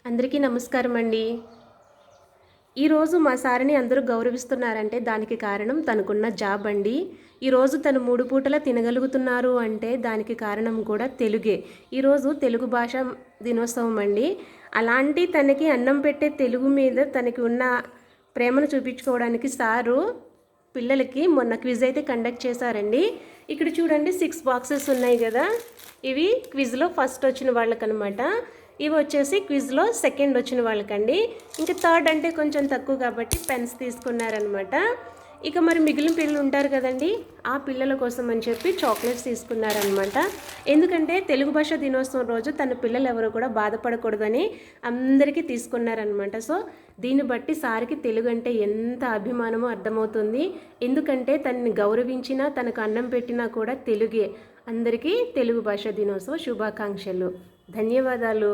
అందరికీ నమస్కారం అండి. ఈరోజు మా సార్ని అందరూ గౌరవిస్తున్నారంటే దానికి కారణం తనకున్న జాబ్ అండి. ఈరోజు తను 3 పూటలా తినగలుగుతున్నారు అంటే దానికి కారణం కూడా తెలుగే. ఈరోజు తెలుగు భాష దినోత్సవం అండి. అలాంటి తనకి అన్నం పెట్టే తెలుగు మీద తనకి ఉన్న ప్రేమను చూపించుకోవడానికి సారు పిల్లలకి మొన్న క్విజ్ అయితే కండక్ట్ చేశారండి. ఇక్కడ చూడండి 6 బాక్సెస్ ఉన్నాయి కదా, ఇవి క్విజ్లో ఫస్ట్ వచ్చిన వాళ్ళకనమాట. ఇవి వచ్చేసి క్విజ్లో సెకండ్ వచ్చిన వాళ్ళకండి. ఇంకా థర్డ్ అంటే కొంచెం తక్కువ కాబట్టి పెన్స్ తీసుకున్నారనమాట. ఇక మరి మిగిలిన పిల్లలు ఉంటారు కదండి, ఆ పిల్లల కోసం అని చెప్పి చాక్లెట్స్ తీసుకున్నారనమాట. ఎందుకంటే తెలుగు భాష దినోత్సవం రోజు తన పిల్లలు ఎవరు కూడా బాధపడకూడదని అందరికీ తీసుకున్నారనమాట. సో దీన్ని బట్టి సార్కి తెలుగు అంటే ఎంత అభిమానమో అర్థమవుతుంది. ఎందుకంటే తనని గౌరవించినా తనకు అన్నం పెట్టినా కూడా తెలుగే. అందరికీ తెలుగు భాష దినోత్సవ శుభాకాంక్షలు. ధన్యవాదాలు.